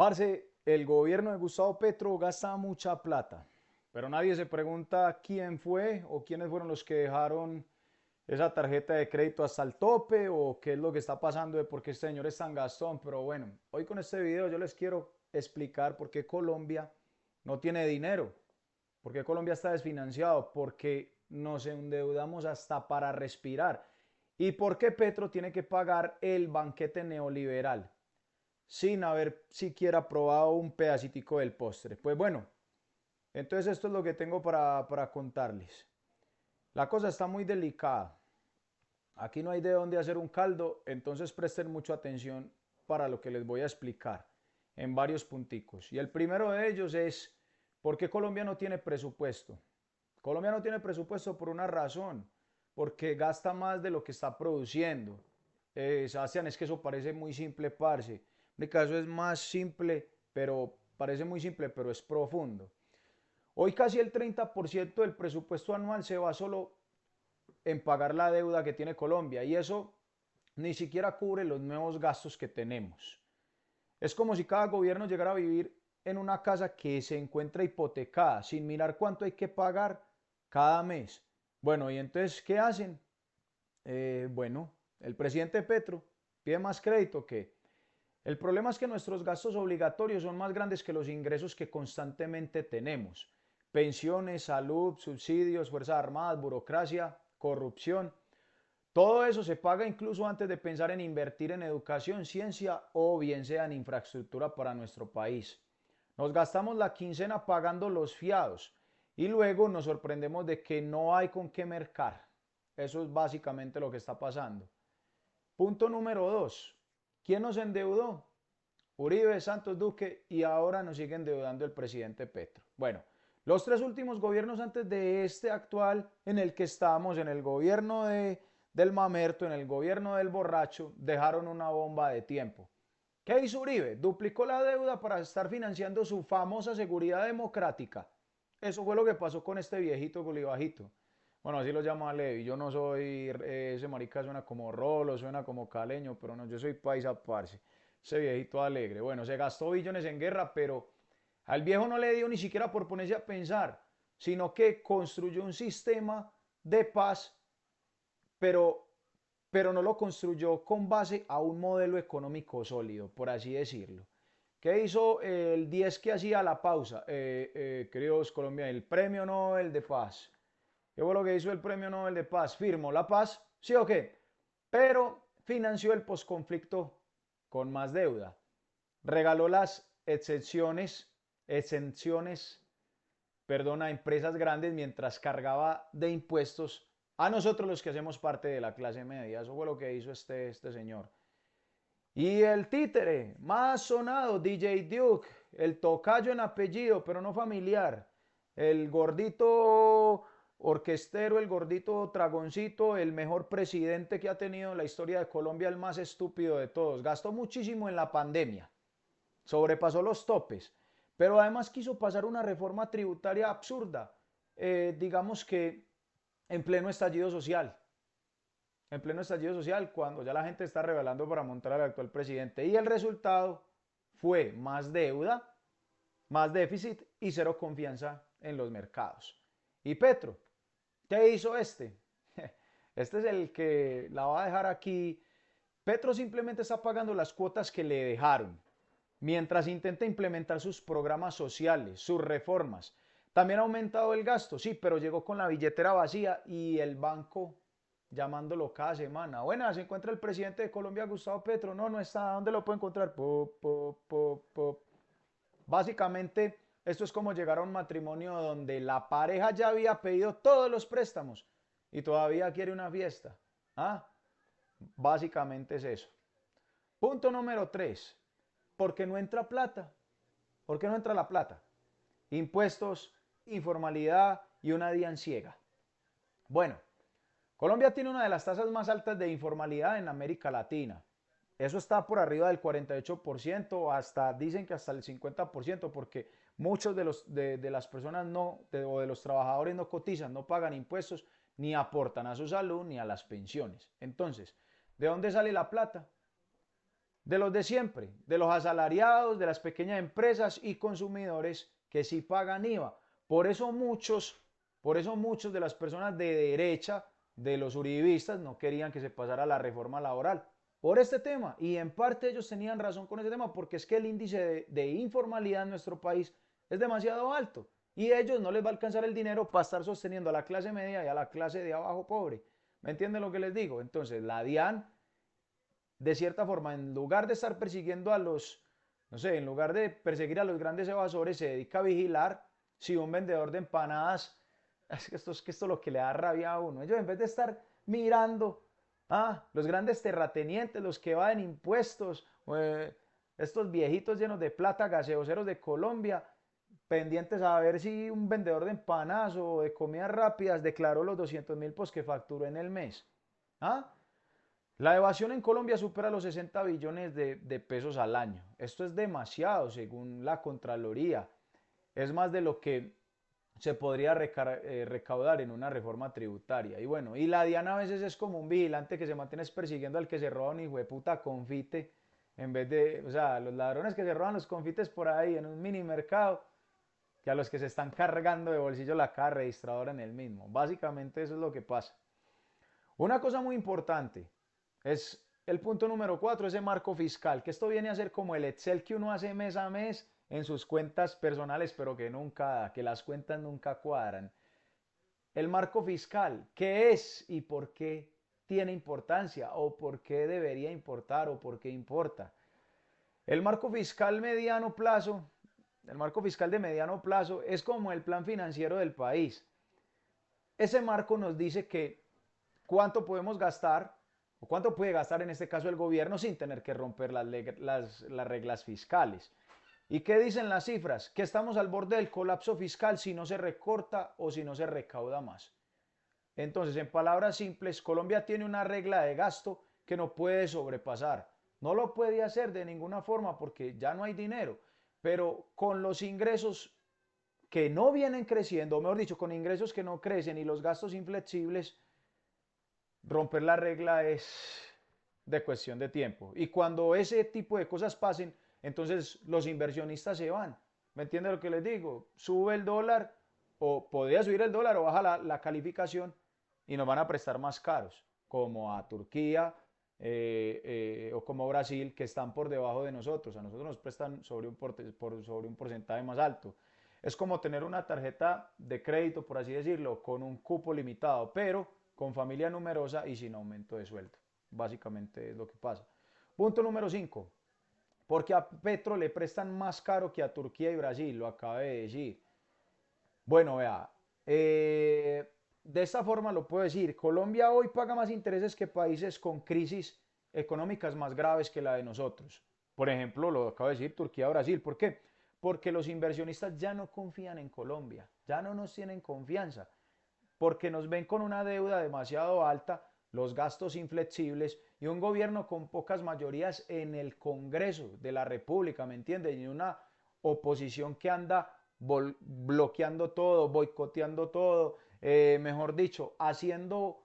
Parce, el gobierno de Gustavo Petro gasta mucha plata, pero nadie se pregunta quién fue o quiénes fueron los que dejaron esa tarjeta de crédito hasta el tope o qué es lo que está pasando de por qué este señor es tan gastón. Pero bueno, hoy con este video yo les quiero explicar por qué Colombia no tiene dinero, por qué Colombia está desfinanciado, por qué nos endeudamos hasta para respirar y por qué Petro tiene que pagar el banquete neoliberal sin haber siquiera probado un pedacitico del postre. Pues bueno, entonces esto es lo que tengo para contarles. La cosa está muy delicada. Aquí no hay de dónde hacer un caldo, entonces presten mucha atención para lo que les voy a explicar en varios punticos. Y el primero de ellos es por qué Colombia no tiene presupuesto. Colombia no tiene presupuesto por una razón, porque gasta más de lo que está produciendo. Sebastián, es que eso parece muy simple, parce. Mi caso es más simple, pero parece muy simple, pero es profundo. Hoy casi el 30% del presupuesto anual se va solo en pagar la deuda que tiene Colombia y eso ni siquiera cubre los nuevos gastos que tenemos. Es como si cada gobierno llegara a vivir en una casa que se encuentra hipotecada sin mirar cuánto hay que pagar cada mes. Bueno, y entonces, ¿qué hacen? Bueno, el presidente Petro pide más crédito que... El problema es que nuestros gastos obligatorios son más grandes que los ingresos que constantemente tenemos. Pensiones, salud, subsidios, Fuerzas Armadas, burocracia, corrupción. Todo eso se paga incluso antes de pensar en invertir en educación, ciencia o bien sea en infraestructura para nuestro país. Nos gastamos la quincena pagando los fiados y luego nos sorprendemos de que no hay con qué mercar. Eso es básicamente lo que está pasando. Punto número 2. ¿Quién nos endeudó? Uribe, Santos, Duque y ahora nos sigue endeudando el presidente Petro. Bueno, los tres últimos gobiernos antes de este actual en el que estamos, en el gobierno del mamerto, en el gobierno del borracho, dejaron una bomba de tiempo. ¿Qué hizo Uribe? Duplicó la deuda para estar financiando su famosa seguridad democrática. Eso fue lo que pasó con este viejito Golibajito. Bueno, así lo llama Levi. Yo no soy, ese marica suena como rolo, suena como caleño, pero no, yo soy paisa, parce. Ese viejito alegre. Bueno, se gastó billones en guerra, pero al viejo no le dio ni siquiera por ponerse a pensar, sino que construyó un sistema de paz, pero, pero no lo construyó con base a un modelo económico sólido, por así decirlo. ¿Qué hizo el 10 que hacía la pausa? Queridos colombianos, el Premio Nobel de Paz. ¿Qué fue lo que hizo el Premio Nobel de Paz? Firmó la paz, ¿sí o qué? Pero financió el posconflicto con más deuda. Regaló las exenciones, perdón, a empresas grandes mientras cargaba de impuestos a nosotros los que hacemos parte de la clase media. Eso fue lo que hizo este señor. Y el títere, más sonado, DJ Duke, el tocayo en apellido, pero no familiar. El gordito orquestero, el gordito dragoncito, el mejor presidente que ha tenido en la historia de Colombia, el más estúpido de todos. Gastó muchísimo en la pandemia, sobrepasó los topes, pero además quiso pasar una reforma tributaria absurda, digamos que en pleno estallido social cuando ya la gente está rebelando para montar al actual presidente. Y el resultado fue más deuda, más déficit y cero confianza en los mercados. ¿Y Petro? ¿Qué hizo este? Este es el que la va a dejar aquí. Petro simplemente está pagando las cuotas que le dejaron, mientras intenta implementar sus programas sociales, sus reformas. También ha aumentado el gasto, sí, pero llegó con la billetera vacía y el banco llamándolo cada semana. Buenas, ¿se encuentra el presidente de Colombia, Gustavo Petro? No, no está. ¿Dónde lo puedo encontrar? Pop, pop, pop, pop. Básicamente, esto es como llegar a un matrimonio donde la pareja ya había pedido todos los préstamos y todavía quiere una fiesta. ¿Ah? Básicamente es eso. Punto número 3. ¿Por qué no entra plata? ¿Por qué no entra la plata? Impuestos, informalidad y una DIAN ciega. Bueno, Colombia tiene una de las tasas más altas de informalidad en América Latina. Eso está por arriba del 48%, hasta dicen que hasta el 50%, porque muchos de las personas o de los trabajadores no cotizan, no pagan impuestos, ni aportan a su salud ni a las pensiones. Entonces, ¿de dónde sale la plata? De los de siempre, de los asalariados, de las pequeñas empresas y consumidores que sí pagan IVA. Por eso muchos, por eso muchos de las personas de derecha, de los uribistas, no querían que se pasara la reforma laboral por este tema. Y en parte ellos tenían razón con ese tema, porque es que el índice de informalidad en nuestro país es demasiado alto. Y a ellos no les va a alcanzar el dinero para estar sosteniendo a la clase media y a la clase de abajo pobre. ¿Me entienden lo que les digo? Entonces, la DIAN, de cierta forma, en lugar de estar persiguiendo a los, no sé, en lugar de perseguir a los grandes evasores, se dedica a vigilar si un vendedor de empanadas, es que esto es lo que le da rabia a uno. Ellos en vez de estar mirando los grandes terratenientes, los que evaden impuestos, estos viejitos llenos de plata, gaseoseros de Colombia, pendientes a ver si un vendedor de empanadas o de comidas rápidas declaró los 200.000 pues que facturó en el mes. ¿Ah? La evasión en Colombia supera los 60 billones de pesos al año. Esto es demasiado según la Contraloría. Es más de lo que se podría recaudar en una reforma tributaria. Y bueno, y la DIAN a veces es como un vigilante que se mantiene persiguiendo al que se roba un hijo de puta confite, en vez de, o sea, los ladrones que se roban los confites por ahí en un mini mercado, que a los que se están cargando de bolsillo la caja registradora en el mismo. Básicamente eso es lo que pasa. Una cosa muy importante es el punto número 4, ese marco fiscal, que esto viene a ser como el Excel que uno hace mes a mes en sus cuentas personales, pero que nunca, que las cuentas nunca cuadran. El marco fiscal, ¿qué es y por qué tiene importancia? ¿O por qué debería importar? ¿O por qué importa? El marco fiscal mediano plazo, el marco fiscal de mediano plazo es como el plan financiero del país. Ese marco nos dice que cuánto podemos gastar o cuánto puede gastar en este caso el gobierno sin tener que romper las reglas fiscales. ¿Y qué dicen las cifras? Que estamos al borde del colapso fiscal si no se recorta o si no se recauda más. Entonces, en palabras simples, Colombia tiene una regla de gasto que no puede sobrepasar. No lo puede hacer de ninguna forma porque ya no hay dinero, pero con los ingresos que no vienen creciendo, o mejor dicho, con ingresos que no crecen y los gastos inflexibles, romper la regla es de cuestión de tiempo. Y cuando ese tipo de cosas pasen, entonces los inversionistas se van. ¿Me entiende lo que les digo? Sube el dólar, o podría subir el dólar o baja la calificación y nos van a prestar más caros, como a Turquía o como Brasil, que están por debajo de nosotros. A nosotros nos prestan sobre un porcentaje más alto. Es como tener una tarjeta de crédito, por así decirlo, con un cupo limitado, pero con familia numerosa y sin aumento de sueldo. Básicamente es lo que pasa. Punto número 5. Porque a Petro le prestan más caro que a Turquía y Brasil, lo acabé de decir. Bueno, vea, de esta forma lo puedo decir. Colombia hoy paga más intereses que países con crisis económicas más graves que la de nosotros. Por ejemplo, lo acabo de decir, Turquía, Brasil. ¿Por qué? Porque los inversionistas ya no confían en Colombia, ya no nos tienen confianza porque nos ven con una deuda demasiado alta, los gastos inflexibles y un gobierno con pocas mayorías en el Congreso de la República, ¿me entiendes? Y una oposición que anda bloqueando todo, boicoteando todo, mejor dicho, haciendo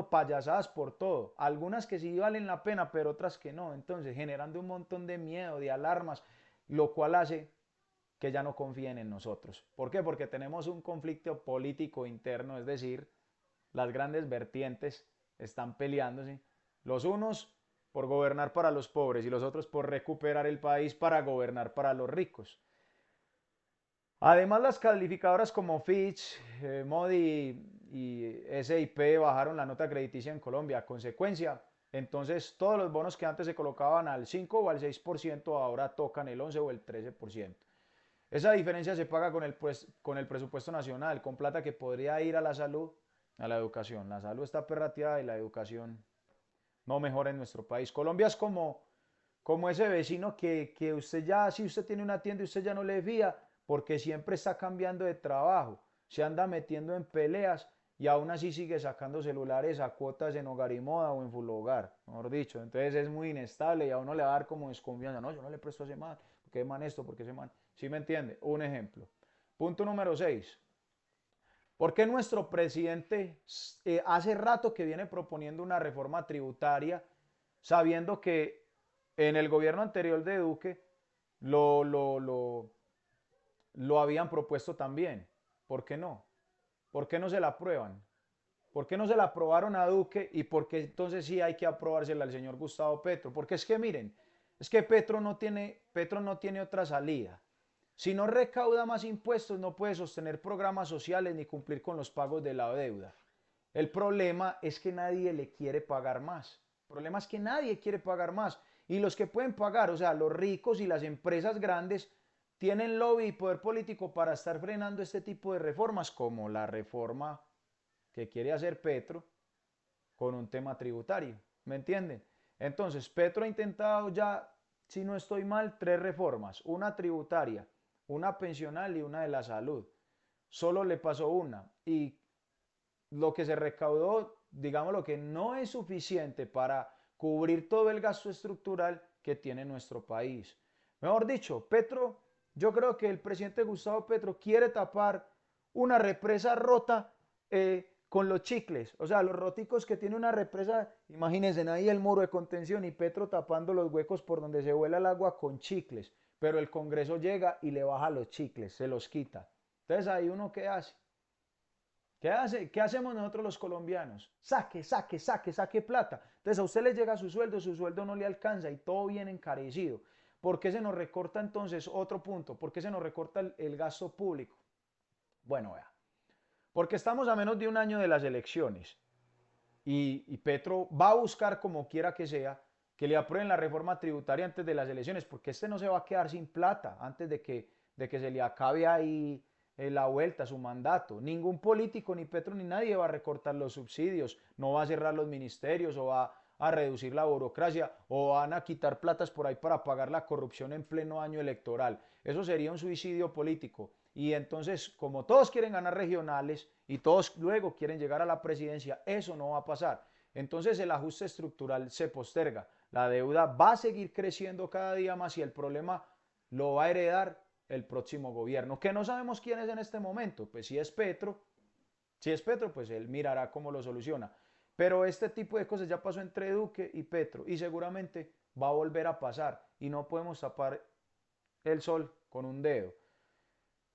payasadas por todo. Algunas que sí valen la pena, pero otras que no. Entonces, generando un montón de miedo, de alarmas, lo cual hace que ya no confíen en nosotros. ¿Por qué? Porque tenemos un conflicto político interno, es decir, las grandes vertientes están peleándose, los unos por gobernar para los pobres y los otros por recuperar el país para gobernar para los ricos. Además, las calificadoras como Fitch, Modi y SIP bajaron la nota crediticia en Colombia. A consecuencia, entonces todos los bonos que antes se colocaban al 5 o al 6% ahora tocan el 11 o el 13%. Esa diferencia se paga con el presupuesto nacional, con plata que podría ir a la salud, a la educación. La salud está perrateada y la educación no mejora en nuestro país. Colombia es como ese vecino que usted ya, si usted tiene una tienda y usted ya no le fía, porque siempre está cambiando de trabajo, se anda metiendo en peleas y aún así sigue sacando celulares a cuotas en Hogar y Moda o en Full Hogar, mejor dicho. Entonces es muy inestable y a uno le va a dar como desconfianza. No, yo no le presto a ese man, porque ese man esto, porque ese man. ¿Sí me entiende? Un ejemplo. Punto número 6. ¿Por qué nuestro presidente hace rato que viene proponiendo una reforma tributaria sabiendo que En el gobierno anterior de Duque lo, lo, lo, lo habían propuesto también. ¿Por qué no? ¿Por qué no se la aprueban? ¿Por qué no se la aprobaron a Duque y por qué entonces sí hay que aprobársela al señor Gustavo Petro? Porque es que miren, es que Petro no tiene otra salida. Si no recauda más impuestos, no puede sostener programas sociales ni cumplir con los pagos de la deuda. El problema es que nadie le quiere pagar más. El problema es que nadie quiere pagar más. Y los que pueden pagar, o sea, los ricos y las empresas grandes, tienen lobby y poder político para estar frenando este tipo de reformas, como la reforma que quiere hacer Petro con un tema tributario. ¿Me entienden? Entonces, Petro ha intentado ya, si no estoy mal, tres reformas. Una tributaria, una pensional y una de la salud. Solo le pasó una. Y lo que se recaudó, digamos, lo que no es suficiente para cubrir todo el gasto estructural que tiene nuestro país. Mejor dicho, Petro, yo creo que el presidente Gustavo Petro quiere tapar una represa rota con los chicles, o sea, los roticos que tiene una represa, imagínense ahí el muro de contención y Petro tapando los huecos por donde se vuela el agua con chicles, pero el Congreso llega y le baja los chicles, se los quita. Entonces ahí uno qué hace. ¿Qué hace? ¿Qué hacemos nosotros los colombianos? Saque, saque, saque, saque plata. Entonces a usted le llega su sueldo no le alcanza y todo viene encarecido. ¿Por qué se nos recorta entonces otro punto? ¿Por qué se nos recorta el gasto público? Bueno, vea, porque estamos a menos de un año de las elecciones y Petro va a buscar como quiera que sea que le aprueben la reforma tributaria antes de las elecciones, porque este no se va a quedar sin plata antes de que se le acabe ahí la vuelta, su mandato. Ningún político, ni Petro, ni nadie va a recortar los subsidios, no va a cerrar los ministerios o va a reducir la burocracia o van a quitar platas por ahí para pagar la corrupción en pleno año electoral. Eso sería un suicidio político. Y entonces, como todos quieren ganar regionales y todos luego quieren llegar a la presidencia, eso no va a pasar. Entonces el ajuste estructural se posterga. La deuda va a seguir creciendo cada día más y el problema lo va a heredar el próximo gobierno, que no sabemos quién es en este momento. Pues si es Petro, pues él mirará cómo lo soluciona. Pero este tipo de cosas ya pasó entre Duque y Petro y seguramente va a volver a pasar y no podemos tapar el sol con un dedo.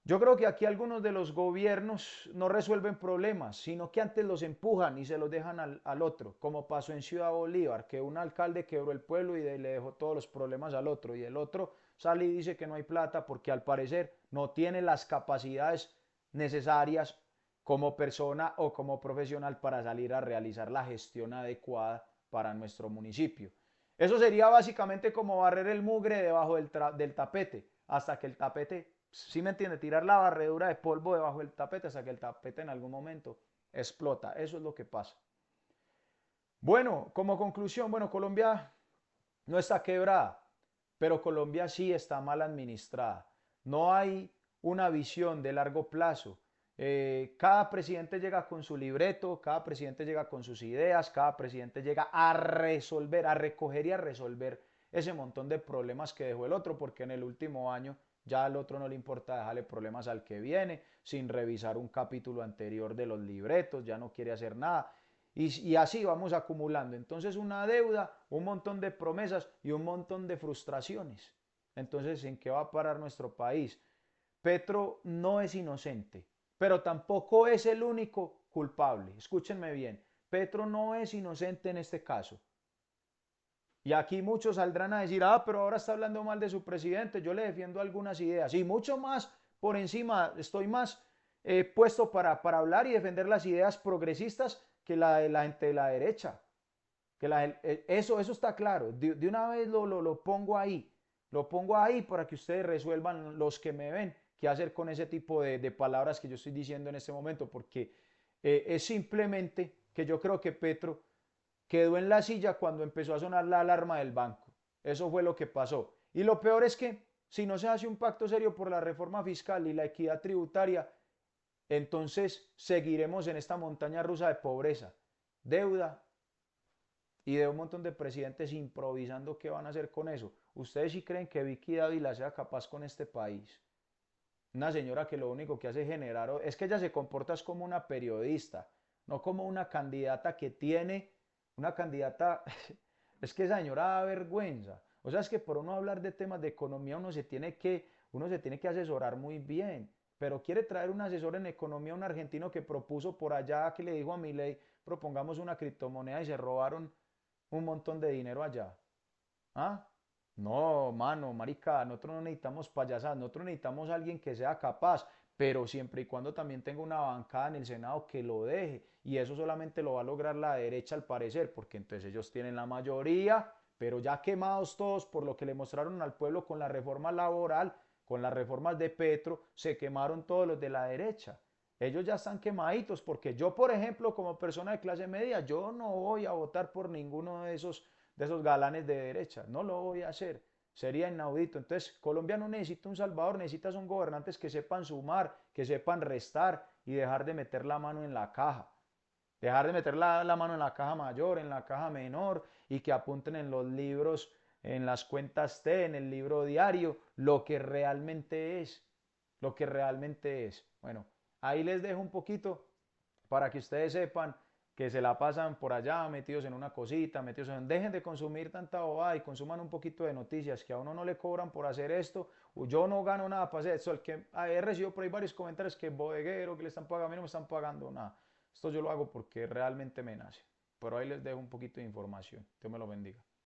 Yo creo que aquí algunos de los gobiernos no resuelven problemas, sino que antes los empujan y se los dejan al otro, como pasó en Ciudad Bolívar, que un alcalde quebró el pueblo y le dejó todos los problemas al otro, y el otro sale y dice que no hay plata porque al parecer no tiene las capacidades necesarias como persona o como profesional para salir a realizar la gestión adecuada para nuestro municipio. Eso sería básicamente como barrer el mugre debajo del tapete, hasta que el tapete, ¿sí me entiende? Tirar la barredura de polvo debajo del tapete hasta que el tapete en algún momento explota. Eso es lo que pasa. Bueno, como conclusión, bueno, Colombia no está quebrada, pero Colombia sí está mal administrada. No hay una visión de largo plazo. Cada presidente llega con su libreto, cada presidente llega con sus ideas, cada presidente llega a resolver, a recoger y a resolver ese montón de problemas que dejó el otro, porque en el último año ya al otro no le importa dejarle problemas al que viene, sin revisar un capítulo anterior de los libretos, ya no quiere hacer nada. Y así vamos acumulando. Entonces una deuda, un montón de promesas y un montón de frustraciones. Entonces, ¿en qué va a parar nuestro país? Petro no es inocente, pero tampoco es el único culpable. Escúchenme bien, Petro no es inocente en este caso. Y aquí muchos saldrán a decir, ah, pero ahora está hablando mal de su presidente, yo le defiendo algunas ideas. Y mucho más por encima, estoy más puesto para hablar y defender las ideas progresistas que la de la gente de la derecha. Eso está claro. De una vez lo pongo ahí. Lo pongo ahí para que ustedes resuelvan los que me ven qué hacer con ese tipo de palabras que yo estoy diciendo en este momento, porque es simplemente que yo creo que Petro quedó en la silla cuando empezó a sonar la alarma del banco. Eso fue lo que pasó. Y lo peor es que si no se hace un pacto serio por la reforma fiscal y la equidad tributaria, entonces seguiremos en esta montaña rusa de pobreza, deuda y de un montón de presidentes improvisando qué van a hacer con eso. ¿Ustedes sí creen que Vicky Dávila sea capaz con este país? Una señora que lo único que hace es generar, es que ella se comporta como una periodista, no como una candidata que tiene, una candidata, es que esa señora da vergüenza. O sea, es que por uno hablar de temas de economía uno se tiene que asesorar muy bien. Pero quiere traer un asesor en economía, un argentino que propuso por allá, que le dijo a Milei, propongamos una criptomoneda y se robaron un montón de dinero allá. ¿Ah? No, mano, marica, nosotros no necesitamos payasadas, nosotros necesitamos a alguien que sea capaz, pero siempre y cuando también tenga una bancada en el Senado que lo deje. Y eso solamente lo va a lograr la derecha al parecer, porque entonces ellos tienen la mayoría, pero ya quemados todos por lo que le mostraron al pueblo con la reforma laboral, con las reformas de Petro, se quemaron todos los de la derecha. Ellos ya están quemaditos, porque yo, por ejemplo, como persona de clase media, yo no voy a votar por ninguno de esos galanes de derecha. No lo voy a hacer. Sería inaudito. Entonces, Colombia no necesita un salvador, necesita son gobernantes que sepan sumar, que sepan restar y dejar de meter la mano en la caja. Dejar de meter la mano en la caja mayor, en la caja menor y que apunten en los libros, en las cuentas T, en el libro diario, lo que realmente es. Lo que realmente es. Bueno, ahí les dejo un poquito para que ustedes sepan que se la pasan por allá metidos en una cosita, metidos en... Dejen de consumir tanta bobada y consuman un poquito de noticias, que a uno no le cobran por hacer esto, o yo no gano nada para hacer esto. El que he recibido por ahí varios comentarios que bodeguero, que le están pagando, a mí no me están pagando nada. Esto yo lo hago porque realmente me nace. Pero ahí les dejo un poquito de información. Dios me lo bendiga.